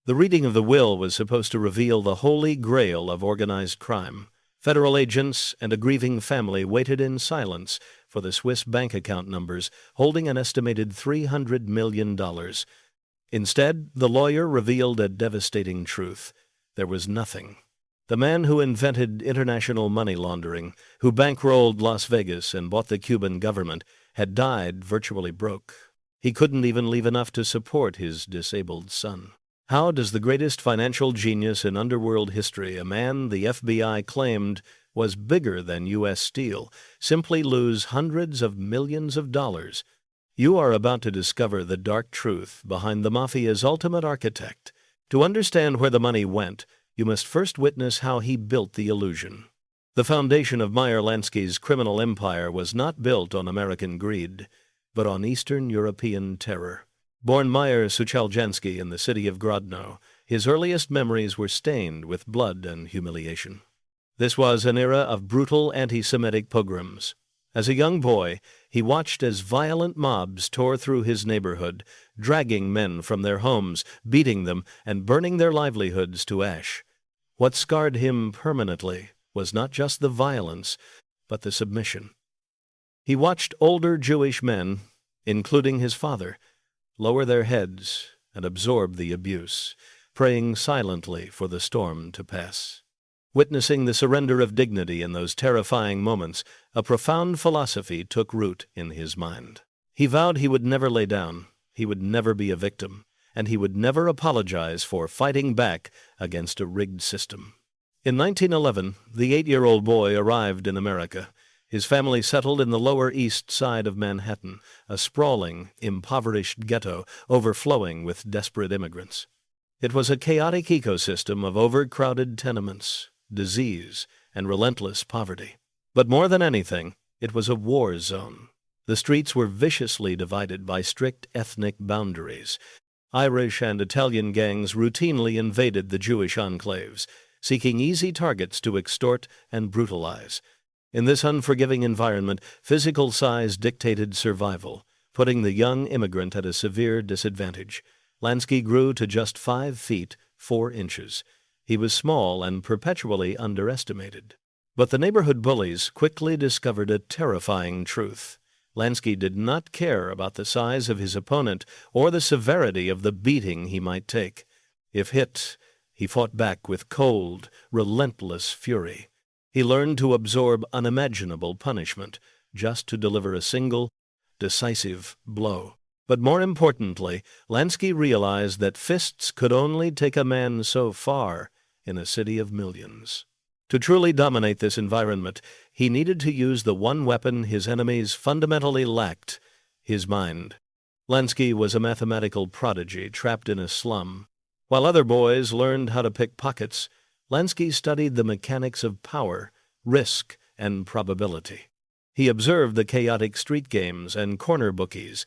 The reading of the will was supposed to reveal the holy grail of organized crime. Federal agents and a grieving family waited in silence for the Swiss bank account numbers holding an estimated $300 million. Instead, the lawyer revealed a devastating truth. There was nothing. The man who invented international money laundering, who bankrolled Las Vegas and bought the Cuban government, had died virtually broke. He couldn't even leave enough to support his disabled son. How does the greatest financial genius in underworld history, a man the FBI claimed was bigger than U.S. Steel, simply lose hundreds of millions of dollars? You are about to discover the dark truth behind the Mafia's ultimate architect. To understand where the money went, you must first witness how he built the illusion. The foundation of Meyer Lansky's criminal empire was not built on American greed, but on Eastern European terror. Born Meyer Lansky in the city of Grodno, his earliest memories were stained with blood and humiliation. This was an era of brutal anti-Semitic pogroms. As a young boy, he watched as violent mobs tore through his neighborhood, dragging men from their homes, beating them, and burning their livelihoods to ash. What scarred him permanently was not just the violence, but the submission. He watched older Jewish men, including his father, lower their heads and absorb the abuse, praying silently for the storm to pass. Witnessing the surrender of dignity in those terrifying moments, a profound philosophy took root in his mind. He vowed he would never lay down, he would never be a victim, and he would never apologize for fighting back against a rigged system. In 1911, the 8-year-old boy arrived in America. His family settled in the Lower East Side of Manhattan, a sprawling, impoverished ghetto overflowing with desperate immigrants. It was a chaotic ecosystem of overcrowded tenements, disease, and relentless poverty. But more than anything, it was a war zone. The streets were viciously divided by strict ethnic boundaries. Irish and Italian gangs routinely invaded the Jewish enclaves, seeking easy targets to extort and brutalize. In this unforgiving environment, physical size dictated survival, putting the young immigrant at a severe disadvantage. Lansky grew to just 5 feet, 4 inches. He was small and perpetually underestimated. But the neighborhood bullies quickly discovered a terrifying truth. Lansky did not care about the size of his opponent or the severity of the beating he might take. If hit, he fought back with cold, relentless fury. He learned to absorb unimaginable punishment just to deliver a single, decisive blow. But more importantly, Lansky realized that fists could only take a man so far in a city of millions. To truly dominate this environment, he needed to use the one weapon his enemies fundamentally lacked: his mind. Lansky was a mathematical prodigy trapped in a slum. While other boys learned how to pick pockets, Lansky studied the mechanics of power, risk, and probability. He observed the chaotic street games and corner bookies,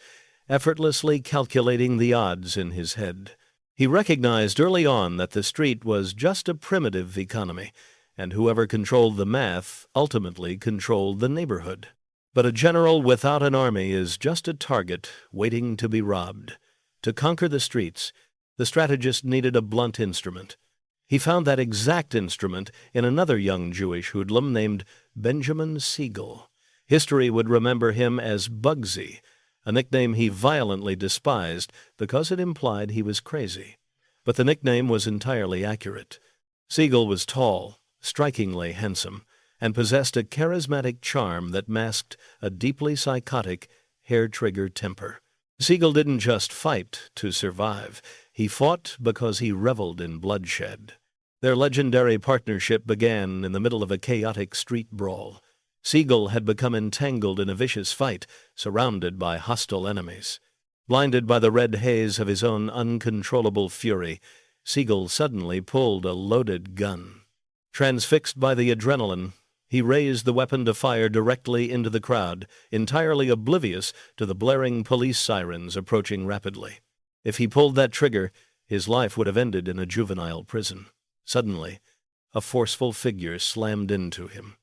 effortlessly calculating the odds in his head. He recognized early on that the street was just a primitive economy, and whoever controlled the math ultimately controlled the neighborhood. But a general without an army is just a target waiting to be robbed. To conquer the streets, the strategist needed a blunt instrument. He found that exact instrument in another young Jewish hoodlum named Benjamin Siegel. History would remember him as Bugsy, a nickname he violently despised because it implied he was crazy. But the nickname was entirely accurate. Siegel was tall, strikingly handsome, and possessed a charismatic charm that masked a deeply psychotic, hair-trigger temper. Siegel didn't just fight to survive. He fought because he reveled in bloodshed. Their legendary partnership began in the middle of a chaotic street brawl. Siegel had become entangled in a vicious fight, surrounded by hostile enemies. Blinded by the red haze of his own uncontrollable fury, Siegel suddenly pulled a loaded gun. Transfixed by the adrenaline, he raised the weapon to fire directly into the crowd, entirely oblivious to the blaring police sirens approaching rapidly. If he pulled that trigger, his life would have ended in a juvenile prison. Suddenly, a forceful figure slammed into him.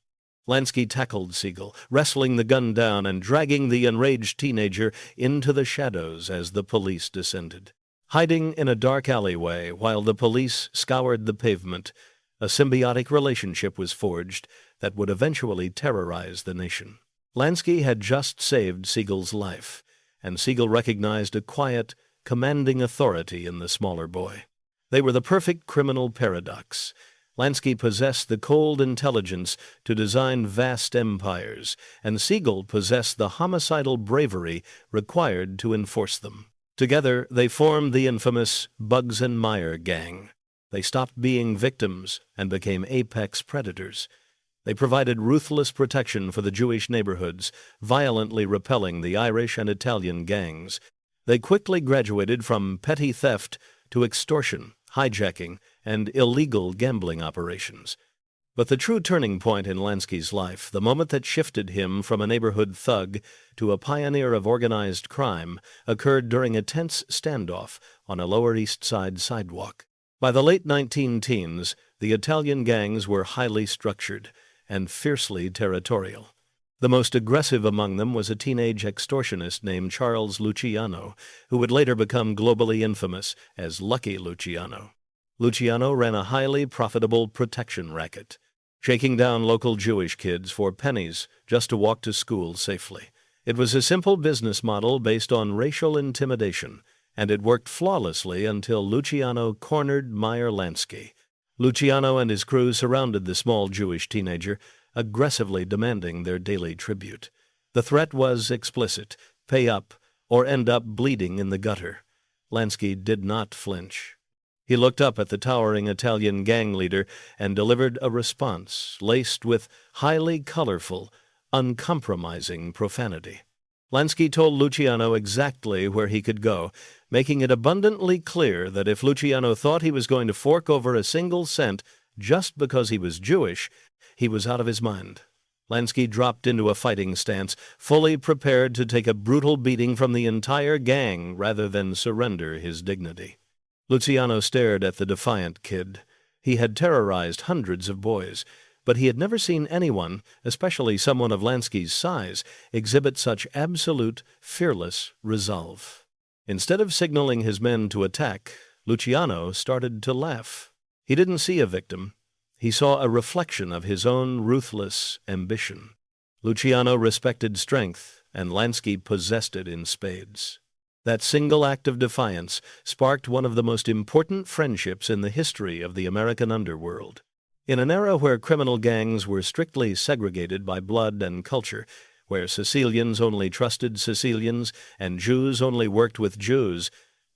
Lansky tackled Siegel, wrestling the gun down and dragging the enraged teenager into the shadows as the police descended. Hiding in a dark alleyway while the police scoured the pavement, a symbiotic relationship was forged that would eventually terrorize the nation. Lansky had just saved Siegel's life, and Siegel recognized a quiet, commanding authority in the smaller boy. They were the perfect criminal paradox. Lansky possessed the cold intelligence to design vast empires, and Siegel possessed the homicidal bravery required to enforce them. Together, they formed the infamous Bugs and Meyer gang. They stopped being victims and became apex predators. They provided ruthless protection for the Jewish neighborhoods, violently repelling the Irish and Italian gangs. They quickly graduated from petty theft to extortion, hijacking, and illegal gambling operations. But the true turning point in Lansky's life, the moment that shifted him from a neighborhood thug to a pioneer of organized crime, occurred during a tense standoff on a Lower East Side sidewalk. By the late 19-teens, the Italian gangs were highly structured and fiercely territorial. The most aggressive among them was a teenage extortionist named Charles Luciano, who would later become globally infamous as Lucky Luciano. Luciano ran a highly profitable protection racket, shaking down local Jewish kids for pennies just to walk to school safely. It was a simple business model based on racial intimidation, and it worked flawlessly until Luciano cornered Meyer Lansky. Luciano and his crew surrounded the small Jewish teenager, aggressively demanding their daily tribute. The threat was explicit: pay up or end up bleeding in the gutter. Lansky did not flinch. He looked up at the towering Italian gang leader and delivered a response laced with highly colorful, uncompromising profanity. Lansky told Luciano exactly where he could go, making it abundantly clear that if Luciano thought he was going to fork over a single cent just because he was Jewish, he was out of his mind. Lansky dropped into a fighting stance, fully prepared to take a brutal beating from the entire gang rather than surrender his dignity. Luciano stared at the defiant kid. He had terrorized hundreds of boys, but he had never seen anyone, especially someone of Lansky's size, exhibit such absolute, fearless resolve. Instead of signaling his men to attack, Luciano started to laugh. He didn't see a victim. He saw a reflection of his own ruthless ambition. Luciano respected strength, and Lansky possessed it in spades. That single act of defiance sparked one of the most important friendships in the history of the American underworld. In an era where criminal gangs were strictly segregated by blood and culture, where Sicilians only trusted Sicilians and Jews only worked with Jews,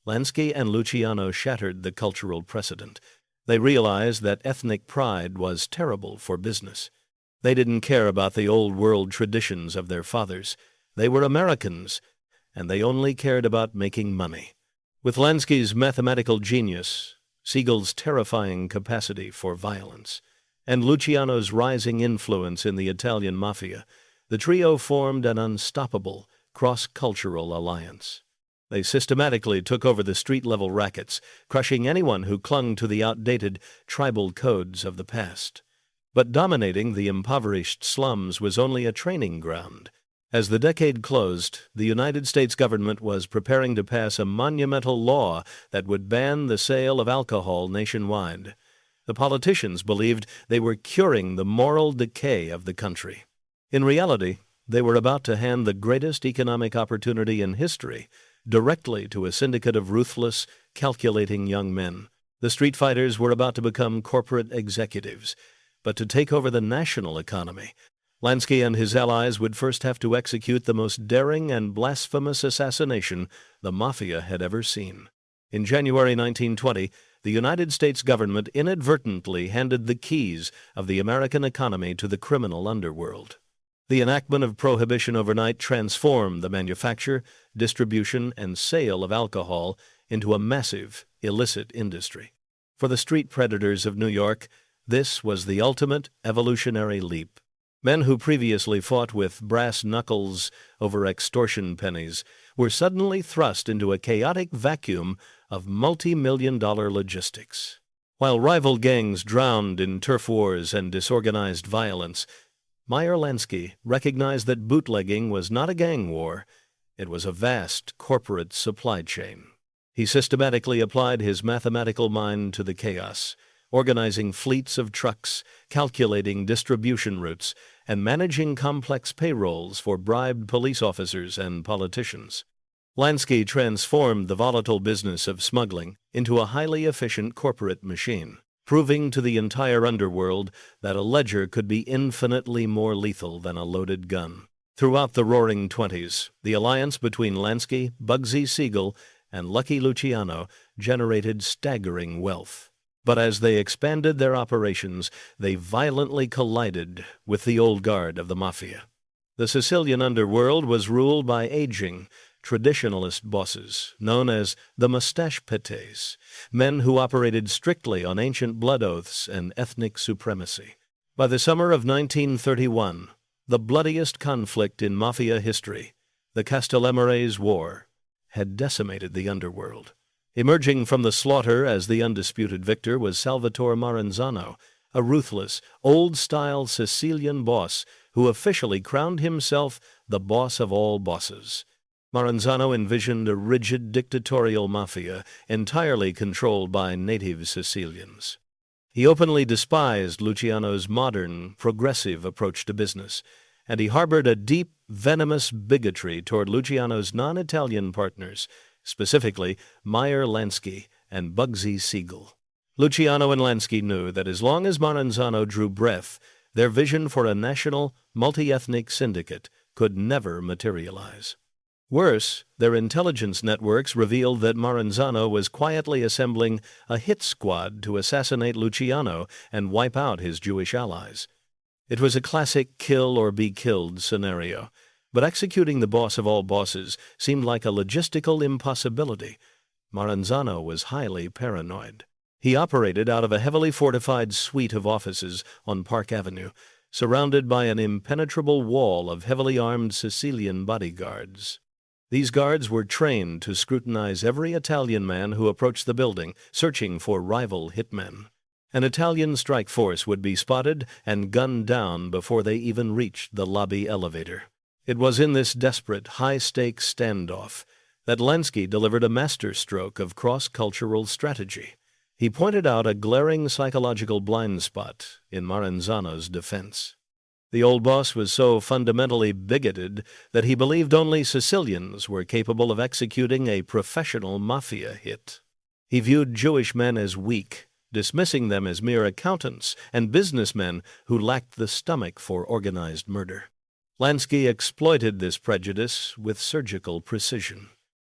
Lansky and Luciano shattered the cultural precedent. They realized that ethnic pride was terrible for business. They didn't care about the old world traditions of their fathers. They were Americans, and they only cared about making money. With Lansky's mathematical genius, Siegel's terrifying capacity for violence, and Luciano's rising influence in the Italian Mafia, the trio formed an unstoppable, cross-cultural alliance. They systematically took over the street-level rackets, crushing anyone who clung to the outdated tribal codes of the past. But dominating the impoverished slums was only a training ground. As the decade closed, the United States government was preparing to pass a monumental law that would ban the sale of alcohol nationwide. The politicians believed they were curing the moral decay of the country. In reality, they were about to hand the greatest economic opportunity in history directly to a syndicate of ruthless, calculating young men. The street fighters were about to become corporate executives, but to take over the national economy, Lansky and his allies would first have to execute the most daring and blasphemous assassination the Mafia had ever seen. In January 1920, the United States government inadvertently handed the keys of the American economy to the criminal underworld. The enactment of Prohibition overnight transformed the manufacture, distribution, and sale of alcohol into a massive, illicit industry. For the street predators of New York, this was the ultimate evolutionary leap. Men who previously fought with brass knuckles over extortion pennies were suddenly thrust into a chaotic vacuum of multi-million-dollar logistics. While rival gangs drowned in turf wars and disorganized violence, Meyer Lansky recognized that bootlegging was not a gang war. It was a vast corporate supply chain. He systematically applied his mathematical mind to the chaos, organizing fleets of trucks, calculating distribution routes, and managing complex payrolls for bribed police officers and politicians. Lansky transformed the volatile business of smuggling into a highly efficient corporate machine, proving to the entire underworld that a ledger could be infinitely more lethal than a loaded gun. Throughout the Roaring Twenties, the alliance between Lansky, Bugsy Siegel, and Lucky Luciano generated staggering wealth. But as they expanded their operations, they violently collided with the old guard of the Mafia. The Sicilian underworld was ruled by aging, traditionalist bosses known as the mustache petes, men who operated strictly on ancient blood oaths and ethnic supremacy. By the summer of 1931, the bloodiest conflict in Mafia history, the Castellammares War, had decimated the underworld. Emerging from the slaughter as the undisputed victor was Salvatore Maranzano, a ruthless, old-style Sicilian boss who officially crowned himself the boss of all bosses. Maranzano envisioned a rigid dictatorial mafia entirely controlled by native Sicilians. He openly despised Luciano's modern, progressive approach to business, and he harbored a deep, venomous bigotry toward Luciano's non-Italian partners, specifically Meyer Lansky and Bugsy Siegel. Luciano and Lansky knew that as long as Maranzano drew breath, their vision for a national, multi-ethnic syndicate could never materialize. Worse, their intelligence networks revealed that Maranzano was quietly assembling a hit squad to assassinate Luciano and wipe out his Jewish allies. It was a classic kill-or-be-killed scenario, but executing the boss of all bosses seemed like a logistical impossibility. Maranzano was highly paranoid. He operated out of a heavily fortified suite of offices on Park Avenue, surrounded by an impenetrable wall of heavily armed Sicilian bodyguards. These guards were trained to scrutinize every Italian man who approached the building, searching for rival hitmen. An Italian strike force would be spotted and gunned down before they even reached the lobby elevator. It was in this desperate, high-stakes standoff that Lansky delivered a masterstroke of cross-cultural strategy. He pointed out a glaring psychological blind spot in Maranzano's defense. The old boss was so fundamentally bigoted that he believed only Sicilians were capable of executing a professional mafia hit. He viewed Jewish men as weak, dismissing them as mere accountants and businessmen who lacked the stomach for organized murder. Lansky exploited this prejudice with surgical precision.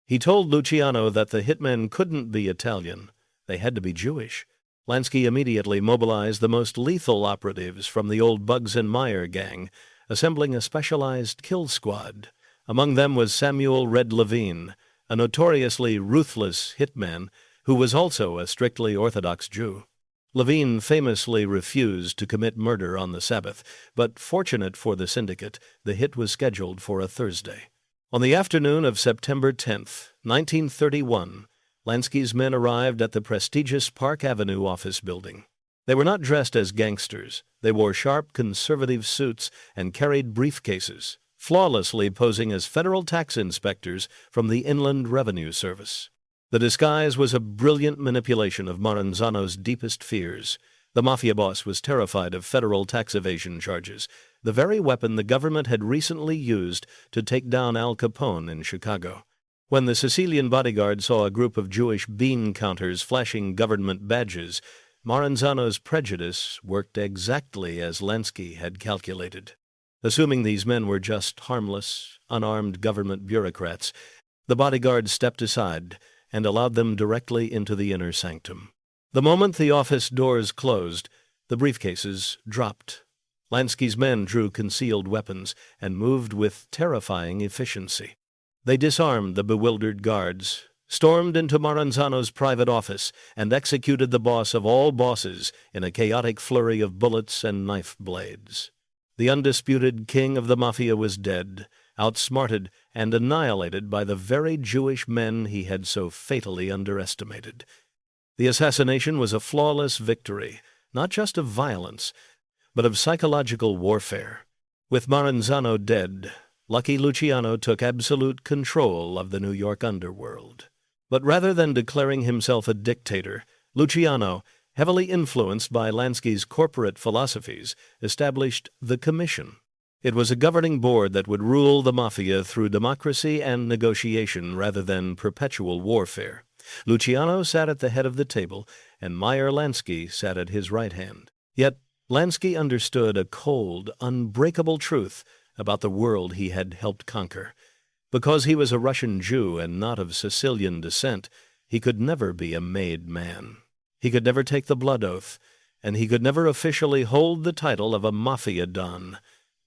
He told Luciano that the hitmen couldn't be Italian, they had to be Jewish. Lansky immediately mobilized the most lethal operatives from the old Bugs and Meyer gang, assembling a specialized kill squad. Among them was Samuel Red Levine, a notoriously ruthless hitman who was also a strictly Orthodox Jew. Levine famously refused to commit murder on the Sabbath, but fortunate for the syndicate, the hit was scheduled for a Thursday. On the afternoon of September 10th, 1931, Lansky's men arrived at the prestigious Park Avenue office building. They were not dressed as gangsters. They wore sharp, conservative suits and carried briefcases, flawlessly posing as federal tax inspectors from the Inland Revenue Service. The disguise was a brilliant manipulation of Maranzano's deepest fears. The mafia boss was terrified of federal tax evasion charges, the very weapon the government had recently used to take down Al Capone in Chicago. When the Sicilian bodyguard saw a group of Jewish bean counters flashing government badges, Maranzano's prejudice worked exactly as Lansky had calculated. Assuming these men were just harmless, unarmed government bureaucrats, the bodyguard stepped aside and allowed them directly into the inner sanctum. The moment the office doors closed, the briefcases dropped. Lansky's men drew concealed weapons and moved with terrifying efficiency. They disarmed the bewildered guards, stormed into Maranzano's private office, and executed the boss of all bosses in a chaotic flurry of bullets and knife blades. The undisputed king of the Mafia was dead, outsmarted and annihilated by the very Jewish men he had so fatally underestimated. The assassination was a flawless victory, not just of violence, but of psychological warfare. With Maranzano dead, Lucky Luciano took absolute control of the New York underworld. But rather than declaring himself a dictator, Luciano, heavily influenced by Lansky's corporate philosophies, established the Commission. It was a governing board that would rule the Mafia through democracy and negotiation rather than perpetual warfare. Luciano sat at the head of the table, and Meyer Lansky sat at his right hand. Yet Lansky understood a cold, unbreakable truth about the world he had helped conquer. Because he was a Russian Jew and not of Sicilian descent, he could never be a made man. He could never take the blood oath, and he could never officially hold the title of a Mafia don.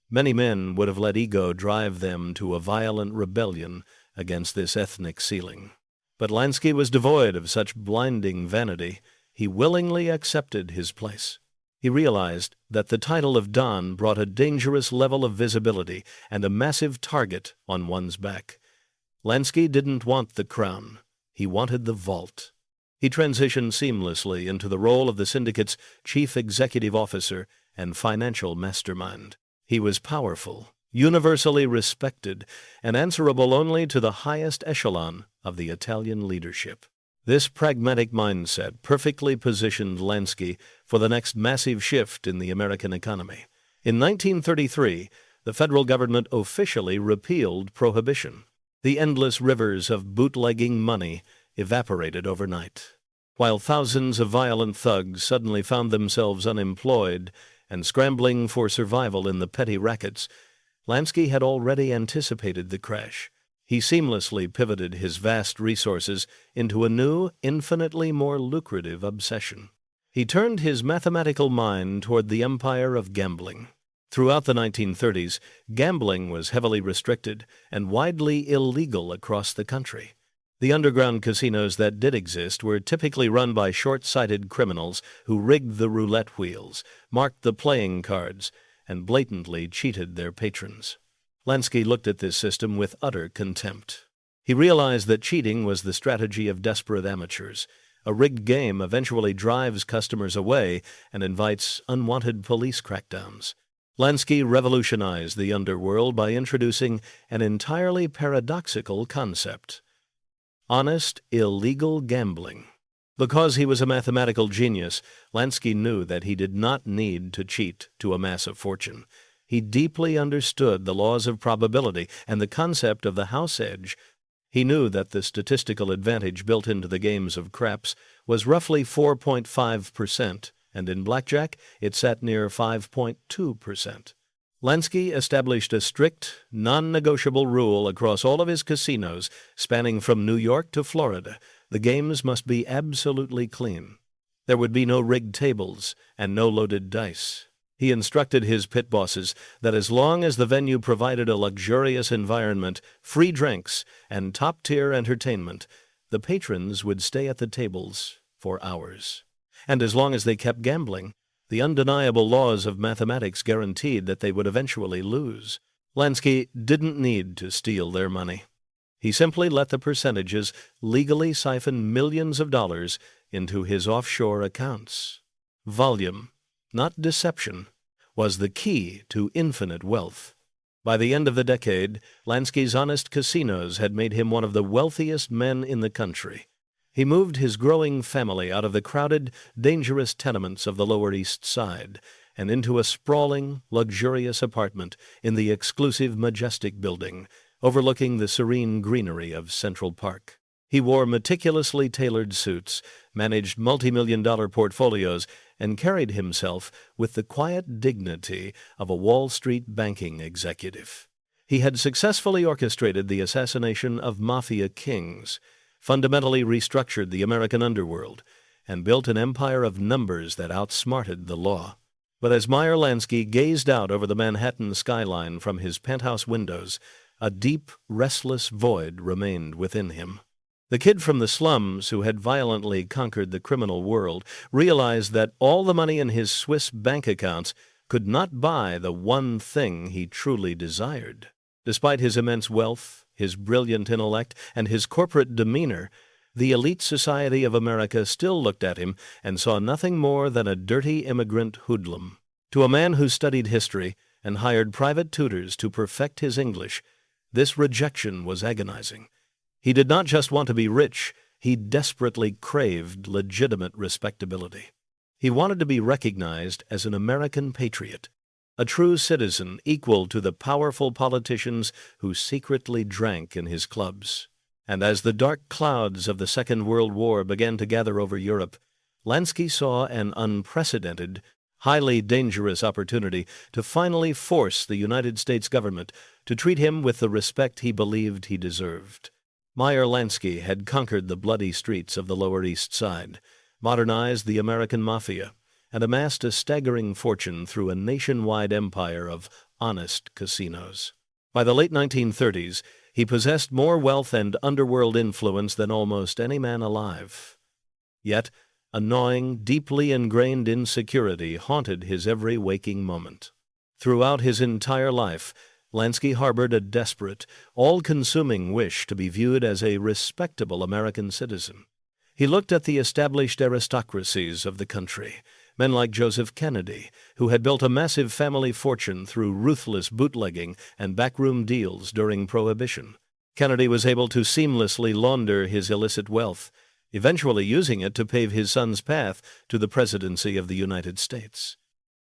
Many men would have let ego drive them to a violent rebellion against this ethnic ceiling. But Lansky was devoid of such blinding vanity. He willingly accepted his place. He realized that the title of Don brought a dangerous level of visibility and a massive target on one's back. Lansky didn't want the crown. He wanted the vault. He transitioned seamlessly into the role of the syndicate's chief executive officer and financial mastermind. He was powerful, universally respected, and answerable only to the highest echelon of the Italian leadership. This pragmatic mindset perfectly positioned Lansky for the next massive shift in the American economy. In 1933, the federal government officially repealed Prohibition. The endless rivers of bootlegging money evaporated overnight. While thousands of violent thugs suddenly found themselves unemployed and scrambling for survival in the petty rackets, Lansky had already anticipated the crash. He seamlessly pivoted his vast resources into a new, infinitely more lucrative obsession. He turned his mathematical mind toward the empire of gambling. Throughout the 1930s, gambling was heavily restricted and widely illegal across the country. The underground casinos that did exist were typically run by short-sighted criminals who rigged the roulette wheels, marked the playing cards, and blatantly cheated their patrons. Lansky looked at this system with utter contempt. He realized that cheating was the strategy of desperate amateurs. A rigged game eventually drives customers away and invites unwanted police crackdowns. Lansky revolutionized the underworld by introducing an entirely paradoxical concept: honest, illegal gambling. Because he was a mathematical genius, Lansky knew that he did not need to cheat to amass a fortune. He deeply understood the laws of probability and the concept of the house edge. He knew that the statistical advantage built into the games of craps was roughly 4.5%, and in blackjack it sat near 5.2%. Lansky established a strict, non-negotiable rule across all of his casinos, spanning from New York to Florida. The games must be absolutely clean. There would be no rigged tables and no loaded dice. He instructed his pit bosses that as long as the venue provided a luxurious environment, free drinks, and top-tier entertainment, the patrons would stay at the tables for hours. And as long as they kept gambling, the undeniable laws of mathematics guaranteed that they would eventually lose. Lansky didn't need to steal their money. He simply let the percentages legally siphon millions of dollars into his offshore accounts. Volume, not deception, was the key to infinite wealth. By the end of the decade, Lansky's honest casinos had made him one of the wealthiest men in the country. He moved his growing family out of the crowded, dangerous tenements of the Lower East Side and into a sprawling, luxurious apartment in the exclusive Majestic building, overlooking the serene greenery of Central Park. He wore meticulously tailored suits, managed multi-million-dollar portfolios, and carried himself with the quiet dignity of a Wall Street banking executive. He had successfully orchestrated the assassination of Mafia kings, fundamentally restructured the American underworld, and built an empire of numbers that outsmarted the law. But as Meyer Lansky gazed out over the Manhattan skyline from his penthouse windows, a deep, restless void remained within him. The kid from the slums who had violently conquered the criminal world realized that all the money in his Swiss bank accounts could not buy the one thing he truly desired. Despite his immense wealth, his brilliant intellect, and his corporate demeanor, the elite society of America still looked at him and saw nothing more than a dirty immigrant hoodlum. To a man who studied history and hired private tutors to perfect his English, this rejection was agonizing. He did not just want to be rich, he desperately craved legitimate respectability. He wanted to be recognized as an American patriot, a true citizen equal to the powerful politicians who secretly drank in his clubs. And as the dark clouds of the Second World War began to gather over Europe, Lansky saw an unprecedented, highly dangerous opportunity to finally force the United States government to treat him with the respect he believed he deserved. Meyer Lansky had conquered the bloody streets of the Lower East Side, modernized the American Mafia, and amassed a staggering fortune through a nationwide empire of honest casinos. By the late 1930s, he possessed more wealth and underworld influence than almost any man alive. Yet, a gnawing, deeply ingrained insecurity haunted his every waking moment. Throughout his entire life, Lansky harbored a desperate, all-consuming wish to be viewed as a respectable American citizen. He looked at the established aristocracies of the country, men like Joseph Kennedy, who had built a massive family fortune through ruthless bootlegging and backroom deals during Prohibition. Kennedy was able to seamlessly launder his illicit wealth, eventually using it to pave his son's path to the presidency of the United States.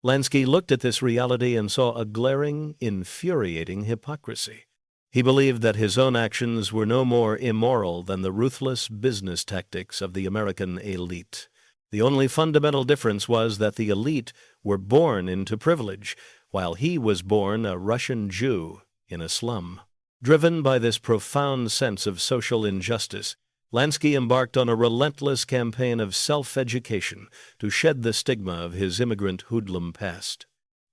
Lansky looked at this reality and saw a glaring, infuriating hypocrisy. He believed that his own actions were no more immoral than the ruthless business tactics of the American elite. The only fundamental difference was that the elite were born into privilege, while he was born a Russian Jew in a slum. Driven by this profound sense of social injustice, Lansky embarked on a relentless campaign of self-education to shed the stigma of his immigrant hoodlum past.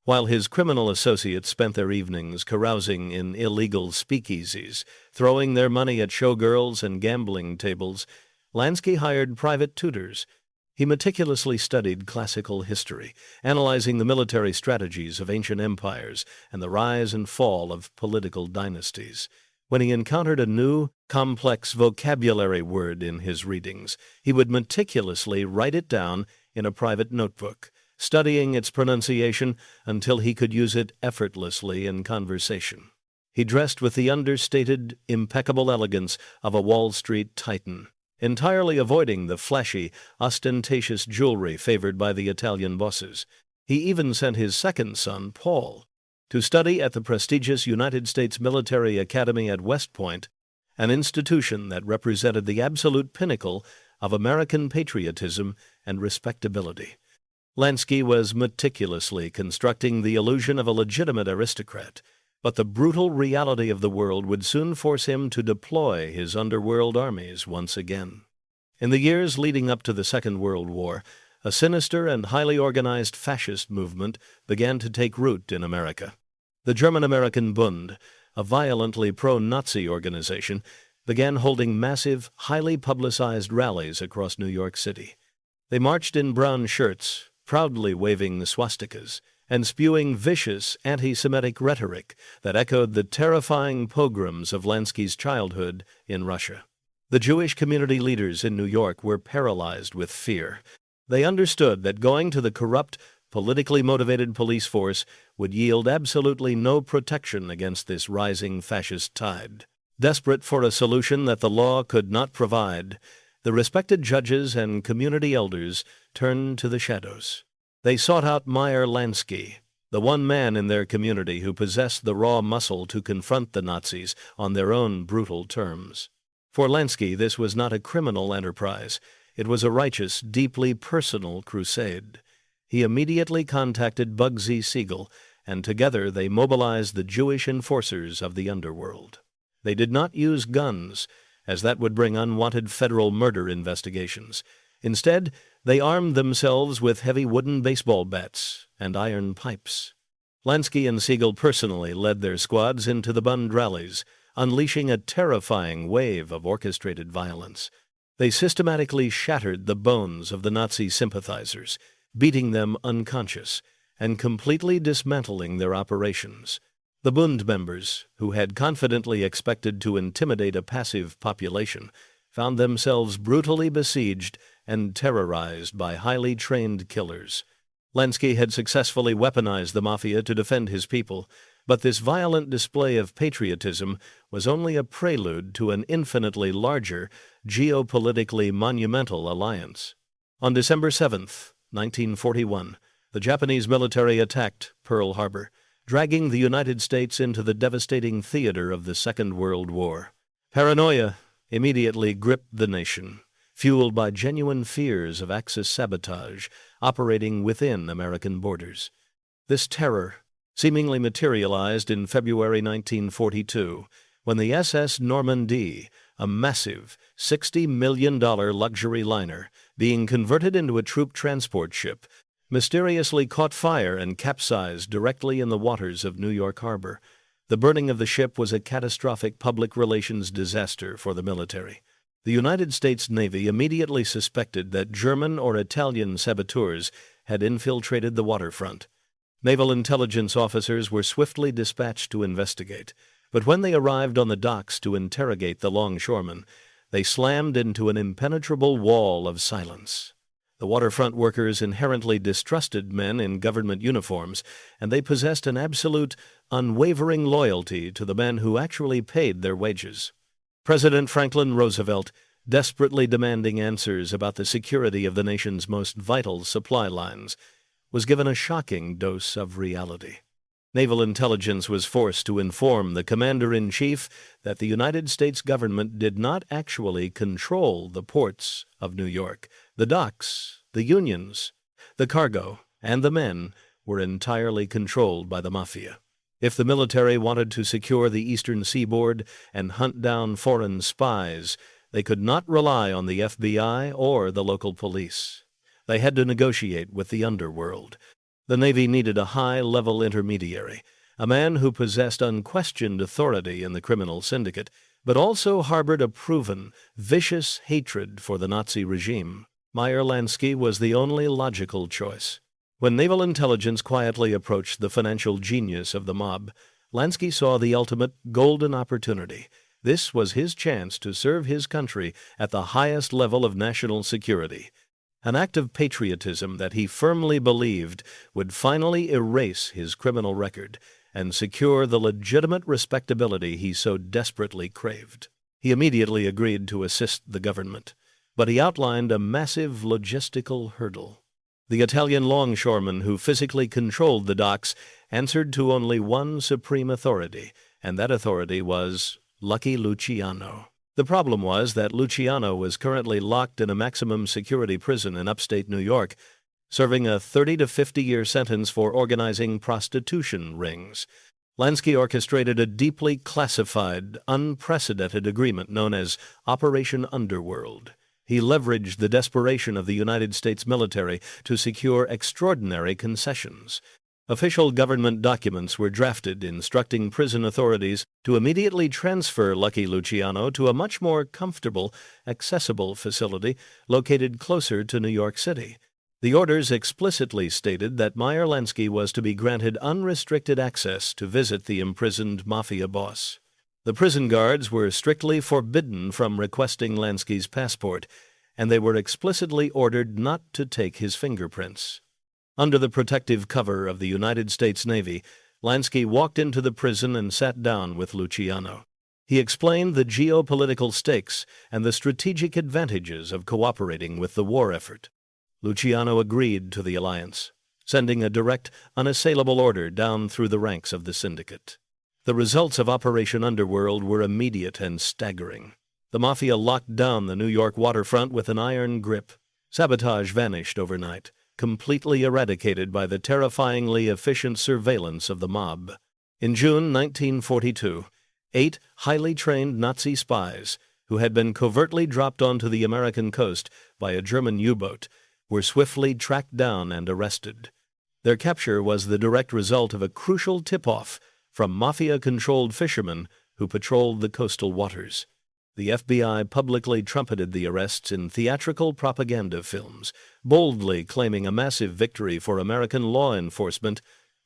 While his criminal associates spent their evenings carousing in illegal speakeasies, throwing their money at showgirls and gambling tables, Lansky hired private tutors. He meticulously studied classical history, analyzing the military strategies of ancient empires and the rise and fall of political dynasties. When he encountered a new, complex vocabulary word in his readings, he would meticulously write it down in a private notebook, studying its pronunciation until he could use it effortlessly in conversation. He dressed with the understated, impeccable elegance of a Wall Street titan, entirely avoiding the flashy, ostentatious jewelry favored by the Italian bosses. He even sent his second son, Paul, to study at the prestigious United States Military Academy at West Point, an institution that represented the absolute pinnacle of American patriotism and respectability. Lansky was meticulously constructing the illusion of a legitimate aristocrat, but the brutal reality of the world would soon force him to deploy his underworld armies once again. In the years leading up to the Second World War, a sinister and highly organized fascist movement began to take root in America. The German-American Bund, a violently pro-Nazi organization, began holding massive, highly publicized rallies across New York City. They marched in brown shirts, proudly waving the swastikas, and spewing vicious anti-Semitic rhetoric that echoed the terrifying pogroms of Lansky's childhood in Russia. The Jewish community leaders in New York were paralyzed with fear. They understood that going to the corrupt, politically motivated police force would yield absolutely no protection against this rising fascist tide. Desperate for a solution that the law could not provide, the respected judges and community elders turned to the shadows. They sought out Meyer Lansky, the one man in their community who possessed the raw muscle to confront the Nazis on their own brutal terms. For Lansky, this was not a criminal enterprise. It was a righteous, deeply personal crusade. He immediately contacted Bugsy Siegel, and together they mobilized the Jewish enforcers of the underworld. They did not use guns, as that would bring unwanted federal murder investigations. Instead, they armed themselves with heavy wooden baseball bats and iron pipes. Lansky and Siegel personally led their squads into the Bund rallies, unleashing a terrifying wave of orchestrated violence. They systematically shattered the bones of the Nazi sympathizers, beating them unconscious and completely dismantling their operations. The Bund members, who had confidently expected to intimidate a passive population, found themselves brutally besieged and terrorized by highly trained killers. Lansky had successfully weaponized the Mafia to defend his people, But this violent display of patriotism was only a prelude to an infinitely larger, geopolitically monumental alliance. On December 7, 1941, the Japanese military attacked Pearl Harbor, dragging the United States into the devastating theater of the Second World War. Paranoia immediately gripped the nation, fueled by genuine fears of Axis sabotage operating within American borders. This terror seemingly materialized in February 1942, when the SS Normandie, a massive $60 million luxury liner being converted into a troop transport ship, mysteriously caught fire and capsized directly in the waters of New York Harbor. The burning of the ship was a catastrophic public relations disaster for the military. The United States Navy immediately suspected that German or Italian saboteurs had infiltrated the waterfront. Naval intelligence officers were swiftly dispatched to investigate, but when they arrived on the docks to interrogate the longshoremen, they slammed into an impenetrable wall of silence. The waterfront workers inherently distrusted men in government uniforms, and they possessed an absolute, unwavering loyalty to the men who actually paid their wages. President Franklin Roosevelt, desperately demanding answers about the security of the nation's most vital supply lines, was given a shocking dose of reality. Naval intelligence was forced to inform the Commander-in-Chief that the United States government did not actually control the ports of New York. The docks, the unions, the cargo, and the men were entirely controlled by the Mafia. If the military wanted to secure the eastern seaboard and hunt down foreign spies, they could not rely on the FBI or the local police. They had to negotiate with the underworld. The Navy needed a high-level intermediary, a man who possessed unquestioned authority in the criminal syndicate, but also harbored a proven, vicious hatred for the Nazi regime. Meyer Lansky was the only logical choice. When naval intelligence quietly approached the financial genius of the mob, Lansky saw the ultimate golden opportunity. This was his chance to serve his country at the highest level of national security, an act of patriotism that he firmly believed would finally erase his criminal record and secure the legitimate respectability he so desperately craved. He immediately agreed to assist the government, but he outlined a massive logistical hurdle. The Italian longshoremen who physically controlled the docks answered to only one supreme authority, and that authority was Lucky Luciano. The problem was that Luciano was currently locked in a maximum security prison in upstate New York, serving a 30 to 50-year sentence for organizing prostitution rings. Lansky orchestrated a deeply classified, unprecedented agreement known as Operation Underworld. He leveraged the desperation of the United States military to secure extraordinary concessions. Official government documents were drafted instructing prison authorities to immediately transfer Lucky Luciano to a much more comfortable, accessible facility located closer to New York City. The orders explicitly stated that Meyer Lansky was to be granted unrestricted access to visit the imprisoned Mafia boss. The prison guards were strictly forbidden from requesting Lansky's passport, and they were explicitly ordered not to take his fingerprints. Under the protective cover of the United States Navy, Lansky walked into the prison and sat down with Luciano. He explained the geopolitical stakes and the strategic advantages of cooperating with the war effort. Luciano agreed to the alliance, sending a direct, unassailable order down through the ranks of the syndicate. The results of Operation Underworld were immediate and staggering. The Mafia locked down the New York waterfront with an iron grip. Sabotage vanished overnight, completely eradicated by the terrifyingly efficient surveillance of the mob. In June 1942, 8 highly trained Nazi spies, who had been covertly dropped onto the American coast by a German U-boat, were swiftly tracked down and arrested. Their capture was the direct result of a crucial tip-off from Mafia-controlled fishermen who patrolled the coastal waters. The FBI publicly trumpeted the arrests in theatrical propaganda films, boldly claiming a massive victory for American law enforcement,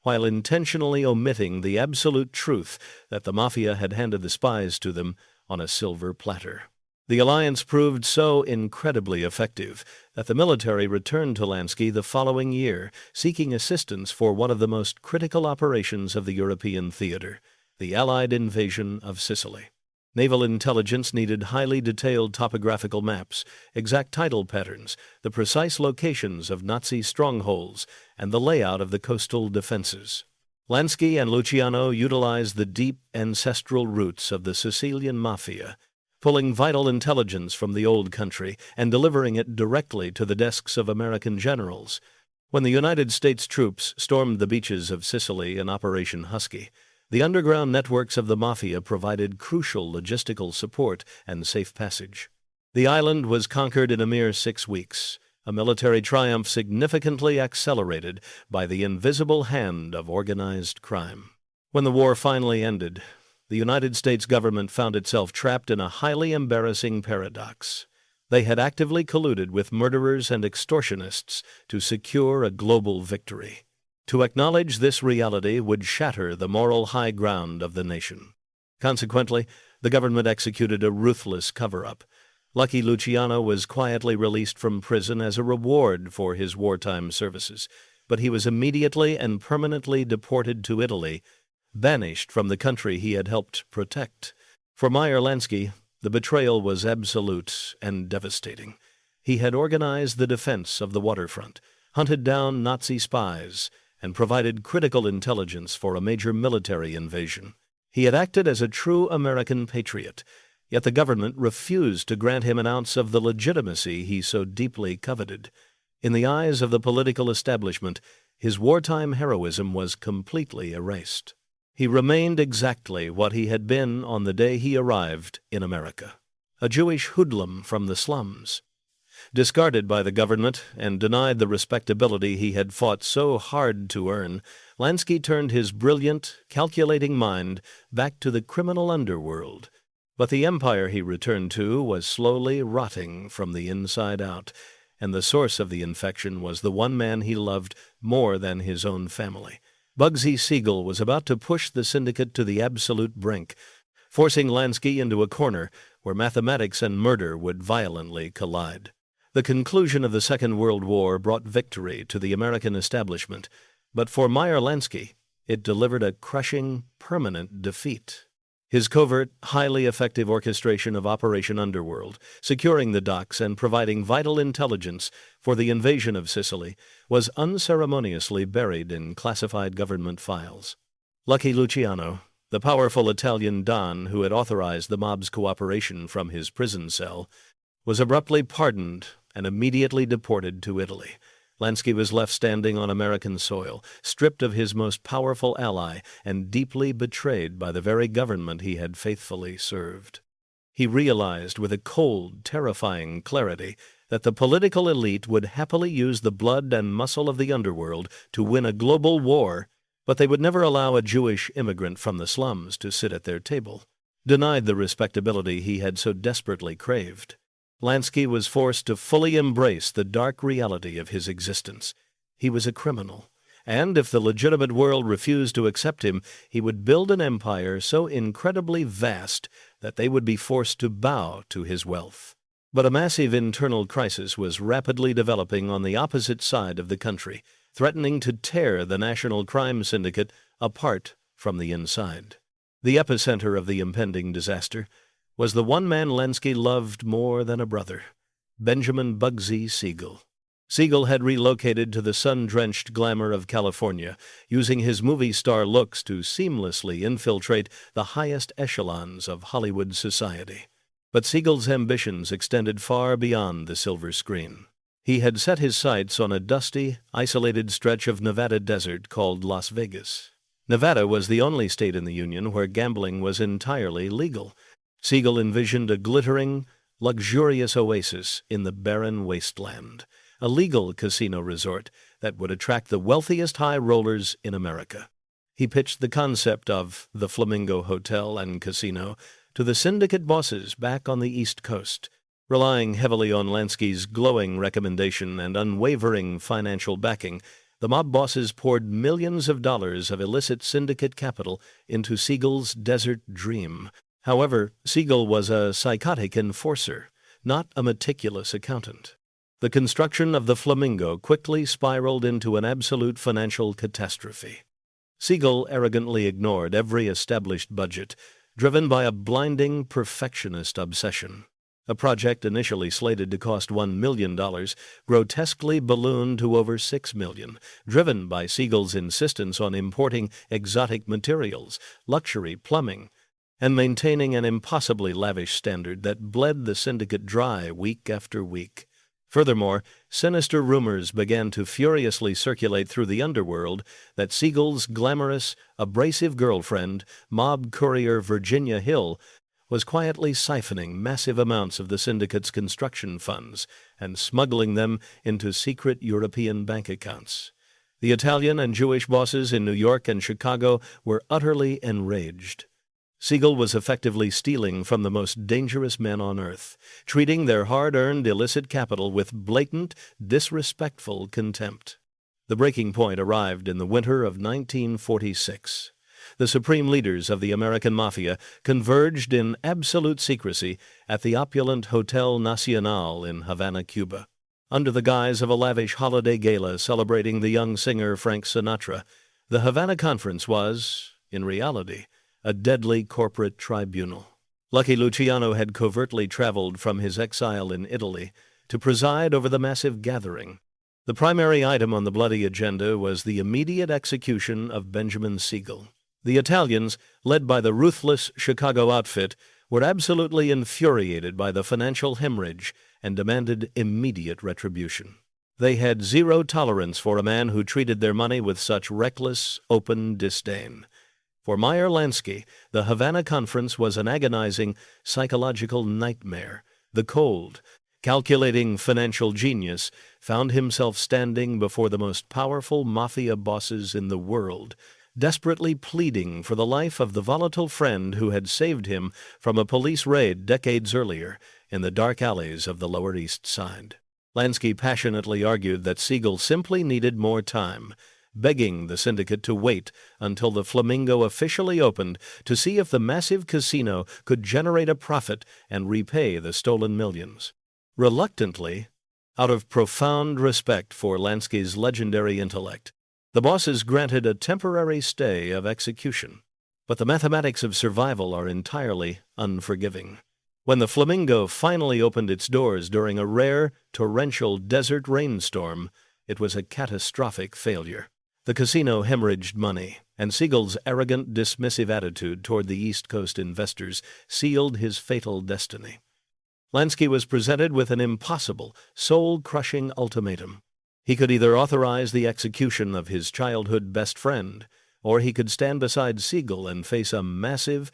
while intentionally omitting the absolute truth that the Mafia had handed the spies to them on a silver platter. The alliance proved so incredibly effective that the military returned to Lansky the following year, seeking assistance for one of the most critical operations of the European theater, the Allied invasion of Sicily. Naval intelligence needed highly detailed topographical maps, exact tidal patterns, the precise locations of Nazi strongholds, and the layout of the coastal defenses. Lansky and Luciano utilized the deep ancestral roots of the Sicilian Mafia, pulling vital intelligence from the old country and delivering it directly to the desks of American generals. When the United States troops stormed the beaches of Sicily in Operation Husky, the underground networks of the Mafia provided crucial logistical support and safe passage. The island was conquered in a mere 6 weeks, a military triumph significantly accelerated by the invisible hand of organized crime. When the war finally ended, the United States government found itself trapped in a highly embarrassing paradox. They had actively colluded with murderers and extortionists to secure a global victory. To acknowledge this reality would shatter the moral high ground of the nation. Consequently, the government executed a ruthless cover-up. Lucky Luciano was quietly released from prison as a reward for his wartime services, but he was immediately and permanently deported to Italy, banished from the country he had helped protect. For Meyer Lansky, the betrayal was absolute and devastating. He had organized the defense of the waterfront, hunted down Nazi spies, and provided critical intelligence for a major military invasion. He had acted as a true American patriot, yet the government refused to grant him an ounce of the legitimacy he so deeply coveted. In the eyes of the political establishment, his wartime heroism was completely erased. He remained exactly what he had been on the day he arrived in America, a Jewish hoodlum from the slums. Discarded by the government and denied the respectability he had fought so hard to earn, Lansky turned his brilliant, calculating mind back to the criminal underworld. But the empire he returned to was slowly rotting from the inside out, and the source of the infection was the one man he loved more than his own family. Bugsy Siegel was about to push the syndicate to the absolute brink, forcing Lansky into a corner where mathematics and murder would violently collide. The conclusion of the Second World War brought victory to the American establishment, but for Meyer Lansky, it delivered a crushing, permanent defeat. His covert, highly effective orchestration of Operation Underworld, securing the docks and providing vital intelligence for the invasion of Sicily, was unceremoniously buried in classified government files. Lucky Luciano, the powerful Italian Don who had authorized the mob's cooperation from his prison cell, was abruptly pardoned and immediately deported to Italy. Lansky was left standing on American soil, stripped of his most powerful ally and deeply betrayed by the very government he had faithfully served. He realized with a cold, terrifying clarity that the political elite would happily use the blood and muscle of the underworld to win a global war, but they would never allow a Jewish immigrant from the slums to sit at their table, denied the respectability he had so desperately craved. Lansky was forced to fully embrace the dark reality of his existence. He was a criminal, and if the legitimate world refused to accept him, he would build an empire so incredibly vast that they would be forced to bow to his wealth. But a massive internal crisis was rapidly developing on the opposite side of the country, threatening to tear the national crime syndicate apart from the inside. The epicenter of the impending disaster was the one man Lansky loved more than a brother, Benjamin Bugsy Siegel. Siegel had relocated to the sun-drenched glamour of California, using his movie star looks to seamlessly infiltrate the highest echelons of Hollywood society. But Siegel's ambitions extended far beyond the silver screen. He had set his sights on a dusty, isolated stretch of Nevada desert called Las Vegas. Nevada was the only state in the Union where gambling was entirely legal. Siegel envisioned a glittering, luxurious oasis in the barren wasteland, a legal casino resort that would attract the wealthiest high rollers in America. He pitched the concept of the Flamingo Hotel and Casino to the syndicate bosses back on the East Coast. Relying heavily on Lansky's glowing recommendation and unwavering financial backing, the mob bosses poured millions of dollars of illicit syndicate capital into Siegel's desert dream. However, Siegel was a psychotic enforcer, not a meticulous accountant. The construction of the Flamingo quickly spiraled into an absolute financial catastrophe. Siegel arrogantly ignored every established budget, driven by a blinding perfectionist obsession. A project initially slated to cost $1 million grotesquely ballooned to over $6 million, driven by Siegel's insistence on importing exotic materials, luxury plumbing, and maintaining an impossibly lavish standard that bled the syndicate dry week after week. Furthermore, sinister rumors began to furiously circulate through the underworld that Siegel's glamorous, abrasive girlfriend, mob courier Virginia Hill, was quietly siphoning massive amounts of the syndicate's construction funds and smuggling them into secret European bank accounts. The Italian and Jewish bosses in New York and Chicago were utterly enraged. Siegel was effectively stealing from the most dangerous men on earth, treating their hard-earned illicit capital with blatant, disrespectful contempt. The breaking point arrived in the winter of 1946. The supreme leaders of the American Mafia converged in absolute secrecy at the opulent Hotel Nacional in Havana, Cuba. Under the guise of a lavish holiday gala celebrating the young singer Frank Sinatra, the Havana Conference was, in reality, a deadly corporate tribunal. Lucky Luciano had covertly traveled from his exile in Italy to preside over the massive gathering. The primary item on the bloody agenda was the immediate execution of Benjamin Siegel. The Italians, led by the ruthless Chicago outfit, were absolutely infuriated by the financial hemorrhage and demanded immediate retribution. They had zero tolerance for a man who treated their money with such reckless, open disdain. For Meyer Lansky, the Havana Conference was an agonizing psychological nightmare. The cold, calculating financial genius found himself standing before the most powerful mafia bosses in the world, desperately pleading for the life of the volatile friend who had saved him from a police raid decades earlier in the dark alleys of the Lower East Side. Lansky passionately argued that Siegel simply needed more time, begging the syndicate to wait until the Flamingo officially opened to see if the massive casino could generate a profit and repay the stolen millions. Reluctantly, out of profound respect for Lansky's legendary intellect, the bosses granted a temporary stay of execution. But the mathematics of survival are entirely unforgiving. When the Flamingo finally opened its doors during a rare, torrential desert rainstorm, it was a catastrophic failure. The casino hemorrhaged money, and Siegel's arrogant, dismissive attitude toward the East Coast investors sealed his fatal destiny. Lansky was presented with an impossible, soul-crushing ultimatum. He could either authorize the execution of his childhood best friend, or he could stand beside Siegel and face a massive,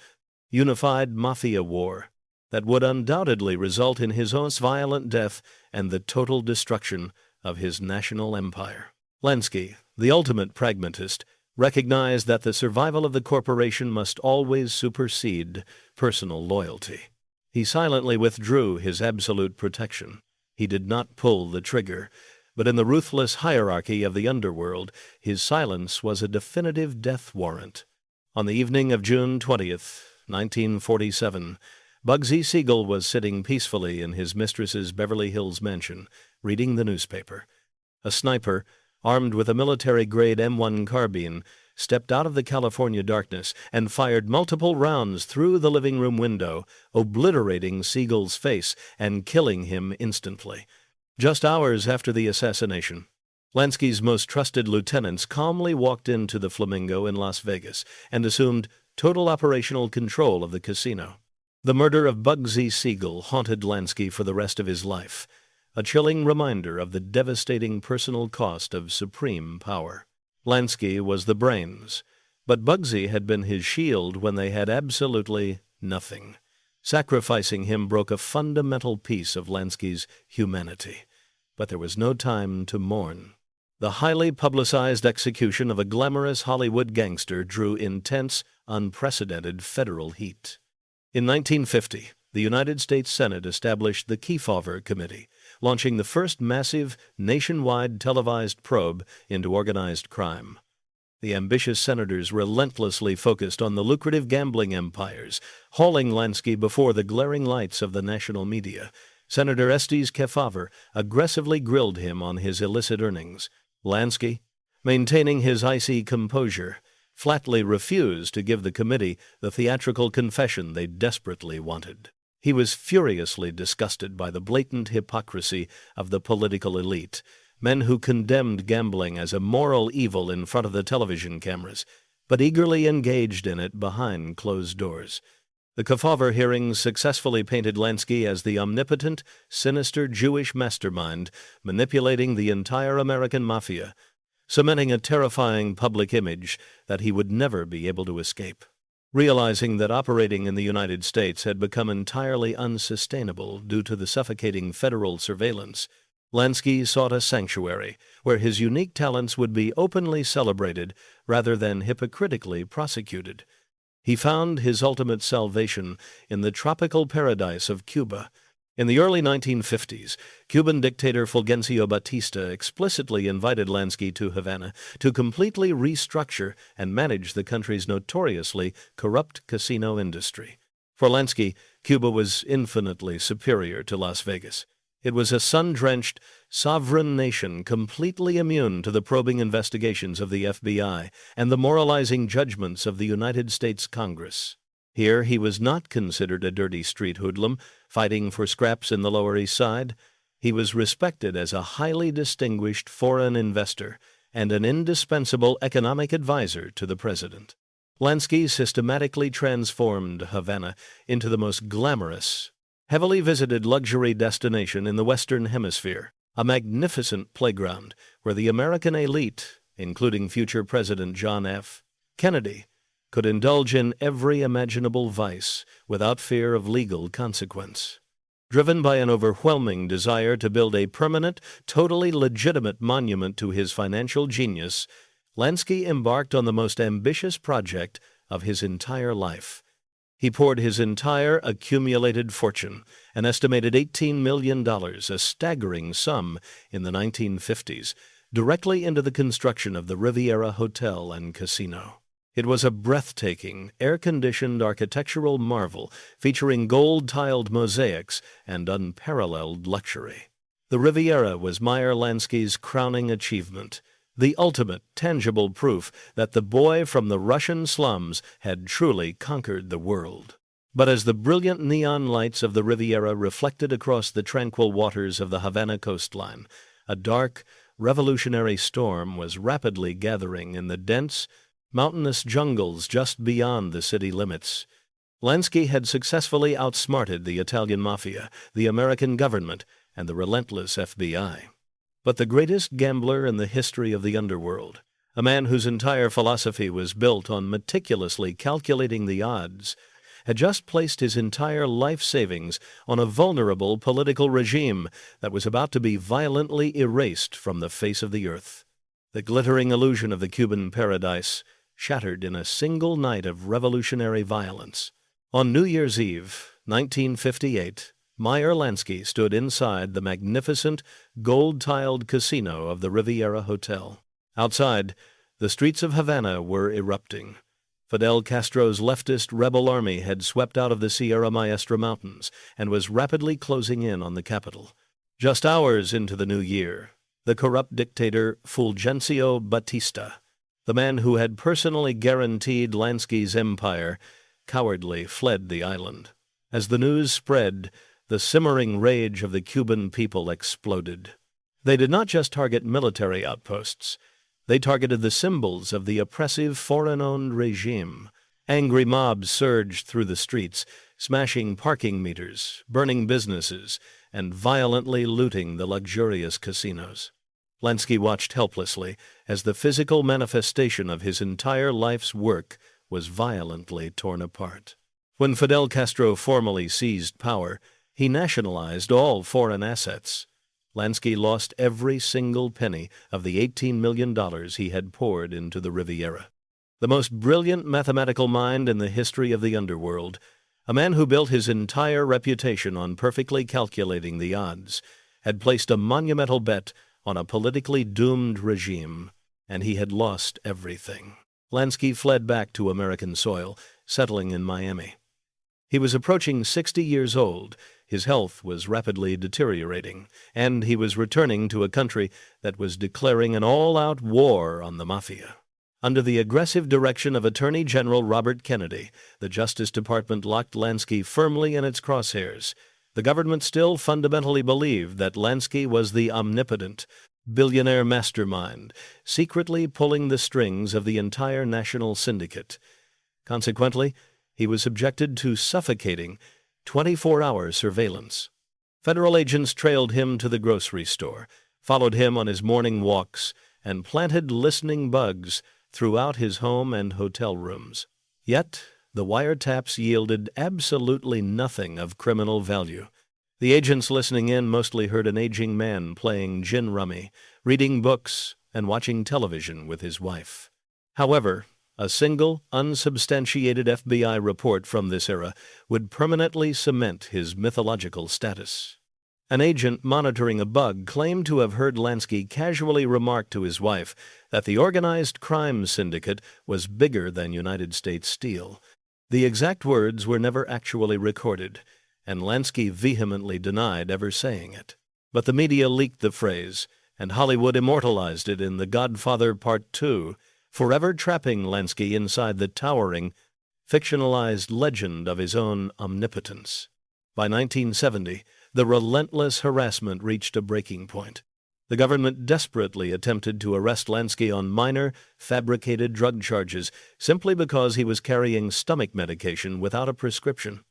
unified mafia war that would undoubtedly result in his own violent death and the total destruction of his national empire. Lansky, the ultimate pragmatist, recognized that the survival of the corporation must always supersede personal loyalty. He silently withdrew his absolute protection. He did not pull the trigger, but in the ruthless hierarchy of the underworld, his silence was a definitive death warrant. On the evening of June 20th, 1947, Bugsy Siegel was sitting peacefully in his mistress's Beverly Hills mansion, reading the newspaper. A sniper, armed with a military-grade M1 carbine, stepped out of the California darkness and fired multiple rounds through the living room window, obliterating Siegel's face and killing him instantly. Just hours after the assassination, Lansky's most trusted lieutenants calmly walked into the Flamingo in Las Vegas and assumed total operational control of the casino. The murder of Bugsy Siegel haunted Lansky for the rest of his life, a chilling reminder of the devastating personal cost of supreme power. Lansky was the brains, but Bugsy had been his shield when they had absolutely nothing. Sacrificing him broke a fundamental piece of Lansky's humanity. But there was no time to mourn. The highly publicized execution of a glamorous Hollywood gangster drew intense, unprecedented federal heat. In 1950, the United States Senate established the Kefauver Committee, launching the first massive, nationwide televised probe into organized crime. The ambitious senators relentlessly focused on the lucrative gambling empires, hauling Lansky before the glaring lights of the national media. Senator Estes Kefauver aggressively grilled him on his illicit earnings. Lansky, maintaining his icy composure, flatly refused to give the committee the theatrical confession they desperately wanted. He was furiously disgusted by the blatant hypocrisy of the political elite, men who condemned gambling as a moral evil in front of the television cameras, but eagerly engaged in it behind closed doors. The Kefauver hearings successfully painted Lansky as the omnipotent, sinister Jewish mastermind manipulating the entire American Mafia, cementing a terrifying public image that he would never be able to escape. Realizing that operating in the United States had become entirely unsustainable due to the suffocating federal surveillance, Lansky sought a sanctuary where his unique talents would be openly celebrated rather than hypocritically prosecuted. He found his ultimate salvation in the tropical paradise of Cuba. In the early 1950s, Cuban dictator Fulgencio Batista explicitly invited Lansky to Havana to completely restructure and manage the country's notoriously corrupt casino industry. For Lansky, Cuba was infinitely superior to Las Vegas. It was a sun-drenched, sovereign nation completely immune to the probing investigations of the FBI and the moralizing judgments of the United States Congress. Here he was not considered a dirty street hoodlum fighting for scraps in the Lower East Side. He was respected as a highly distinguished foreign investor and an indispensable economic advisor to the president. Lansky systematically transformed Havana into the most glamorous, heavily visited luxury destination in the Western Hemisphere, a magnificent playground where the American elite, including future President John F. Kennedy, could indulge in every imaginable vice without fear of legal consequence. Driven by an overwhelming desire to build a permanent, totally legitimate monument to his financial genius, Lansky embarked on the most ambitious project of his entire life. He poured his entire accumulated fortune, an estimated $18 million, a staggering sum in the 1950s, directly into the construction of the Riviera Hotel and Casino. It was a breathtaking, air-conditioned architectural marvel featuring gold-tiled mosaics and unparalleled luxury. The Riviera was Meyer Lansky's crowning achievement, the ultimate tangible proof that the boy from the Russian slums had truly conquered the world. But as the brilliant neon lights of the Riviera reflected across the tranquil waters of the Havana coastline, a dark, revolutionary storm was rapidly gathering in the dense, mountainous jungles just beyond the city limits. Lansky had successfully outsmarted the Italian Mafia, the American government, and the relentless FBI. But the greatest gambler in the history of the underworld, a man whose entire philosophy was built on meticulously calculating the odds, had just placed his entire life savings on a vulnerable political regime that was about to be violently erased from the face of the earth. The glittering illusion of the Cuban paradise shattered in a single night of revolutionary violence. On New Year's Eve, 1958, Meyer Lansky stood inside the magnificent, gold-tiled casino of the Riviera Hotel. Outside, the streets of Havana were erupting. Fidel Castro's leftist rebel army had swept out of the Sierra Maestra Mountains and was rapidly closing in on the capital. Just hours into the new year, the corrupt dictator Fulgencio Batista, the man who had personally guaranteed Lansky's empire, cowardly fled the island. As the news spread, the simmering rage of the Cuban people exploded. They did not just target military outposts. They targeted the symbols of the oppressive foreign-owned regime. Angry mobs surged through the streets, smashing parking meters, burning businesses, and violently looting the luxurious casinos. Lansky watched helplessly as the physical manifestation of his entire life's work was violently torn apart. When Fidel Castro formally seized power, he nationalized all foreign assets. Lansky lost every single penny of the $18 million he had poured into the Riviera. The most brilliant mathematical mind in the history of the underworld, a man who built his entire reputation on perfectly calculating the odds, had placed a monumental bet on a politically doomed regime. and he had lost everything. Lansky fled back to American soil, settling in Miami. He was approaching 60 years old, his health was rapidly deteriorating, and he was returning to a country that was declaring an all-out war on the Mafia. Under the aggressive direction of Attorney General Robert Kennedy, the Justice Department locked Lansky firmly in its crosshairs. The government still fundamentally believed that Lansky was the omnipotent, billionaire mastermind, secretly pulling the strings of the entire national syndicate. Consequently, he was subjected to suffocating 24-hour surveillance. Federal agents trailed him to the grocery store, followed him on his morning walks, and planted listening bugs throughout his home and hotel rooms. Yet, the wiretaps yielded absolutely nothing of criminal value. The agents listening in mostly heard an aging man playing gin rummy, reading books, and watching television with his wife. However, a single, unsubstantiated FBI report from this era would permanently cement his mythological status. An agent monitoring a bug claimed to have heard Lansky casually remark to his wife that the organized crime syndicate was bigger than United States Steel. The exact words were never actually recorded, and Lansky vehemently denied ever saying it. But the media leaked the phrase, and Hollywood immortalized it in The Godfather Part 2, forever trapping Lansky inside the towering, fictionalized legend of his own omnipotence. By 1970, the relentless harassment reached a breaking point. The government desperately attempted to arrest Lansky on minor, fabricated drug charges simply because he was carrying stomach medication without a prescription.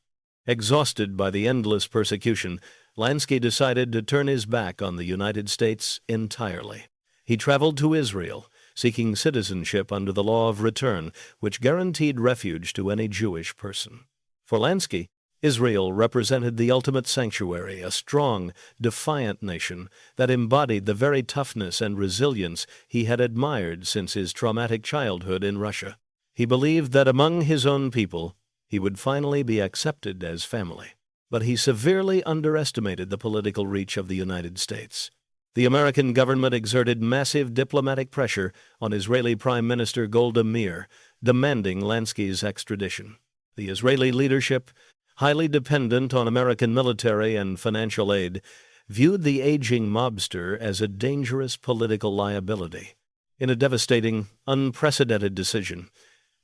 Exhausted by the endless persecution, Lansky decided to turn his back on the United States entirely. He traveled to Israel, seeking citizenship under the law of return, which guaranteed refuge to any Jewish person. For Lansky, Israel represented the ultimate sanctuary, a strong, defiant nation that embodied the very toughness and resilience he had admired since his traumatic childhood in Russia. He believed that among his own people, he would finally be accepted as family. But he severely underestimated the political reach of the United States. The American government exerted massive diplomatic pressure on Israeli Prime Minister Golda Meir, demanding Lansky's extradition. The Israeli leadership, highly dependent on American military and financial aid, viewed the aging mobster as a dangerous political liability. In a devastating, unprecedented decision,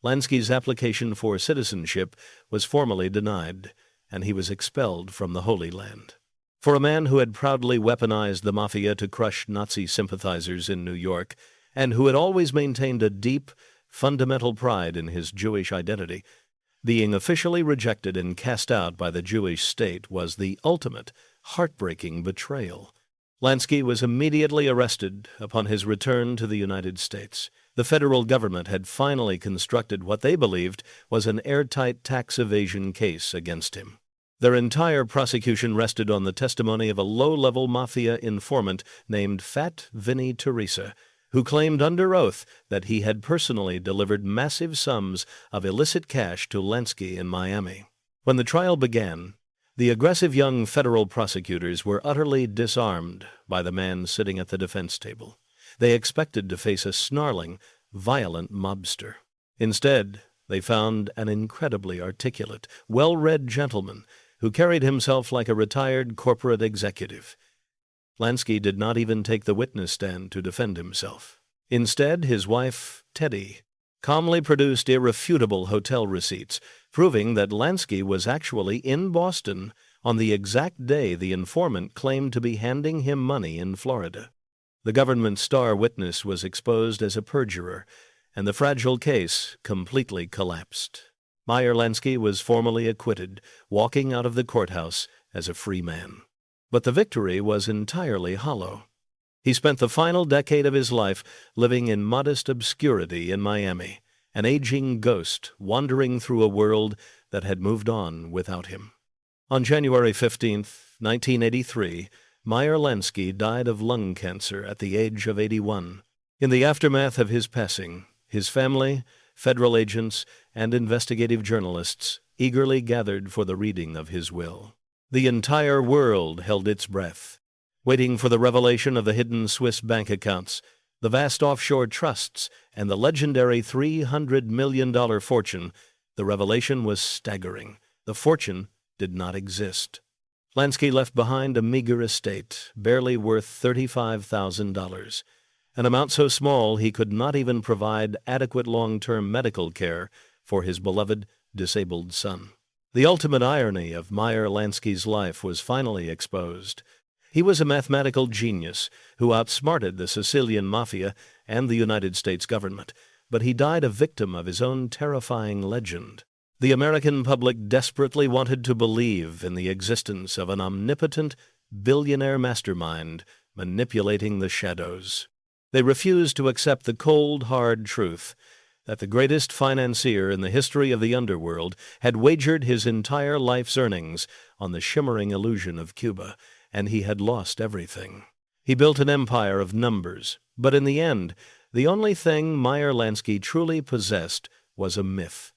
Lansky's application for citizenship was formally denied, and he was expelled from the Holy Land. For a man who had proudly weaponized the Mafia to crush Nazi sympathizers in New York, and who had always maintained a deep, fundamental pride in his Jewish identity, being officially rejected and cast out by the Jewish state was the ultimate, heartbreaking betrayal. Lansky was immediately arrested upon his return to the United States. The federal government had finally constructed what they believed was an airtight tax evasion case against him. Their entire prosecution rested on the testimony of a low-level Mafia informant named Fat Vinnie Teresa, who claimed under oath that he had personally delivered massive sums of illicit cash to Lansky in Miami. When the trial began, the aggressive young federal prosecutors were utterly disarmed by the man sitting at the defense table. They expected to face a snarling, violent mobster. Instead, they found an incredibly articulate, well-read gentleman who carried himself like a retired corporate executive. Lansky did not even take the witness stand to defend himself. Instead, his wife, Teddy, calmly produced irrefutable hotel receipts, proving that Lansky was actually in Boston on the exact day the informant claimed to be handing him money in Florida. The government's star witness was exposed as a perjurer, and the fragile case completely collapsed. Meyer Lansky was formally acquitted, walking out of the courthouse as a free man. But the victory was entirely hollow. He spent the final decade of his life living in modest obscurity in Miami, an aging ghost wandering through a world that had moved on without him. On January 15, 1983, Meyer Lansky died of lung cancer at the age of 81. In the aftermath of his passing, his family, federal agents, and investigative journalists eagerly gathered for the reading of his will. The entire world held its breath, waiting for the revelation of the hidden Swiss bank accounts, The vast offshore trusts and the legendary $300 million fortune, the revelation was staggering. The fortune did not exist. Lansky left behind a meager estate, barely worth $35,000, an amount so small he could not even provide adequate long-term medical care for his beloved, disabled son. The ultimate irony of Meyer Lansky's life was finally exposed. He was a mathematical genius who outsmarted the Sicilian Mafia and the United States government, but he died a victim of his own terrifying legend. The American public desperately wanted to believe in the existence of an omnipotent, billionaire mastermind manipulating the shadows. They refused to accept the cold, hard truth that the greatest financier in the history of the underworld had wagered his entire life's earnings on the shimmering illusion of Cuba, and he had lost everything. He built an empire of numbers, but in the end, the only thing Meyer Lansky truly possessed was a myth.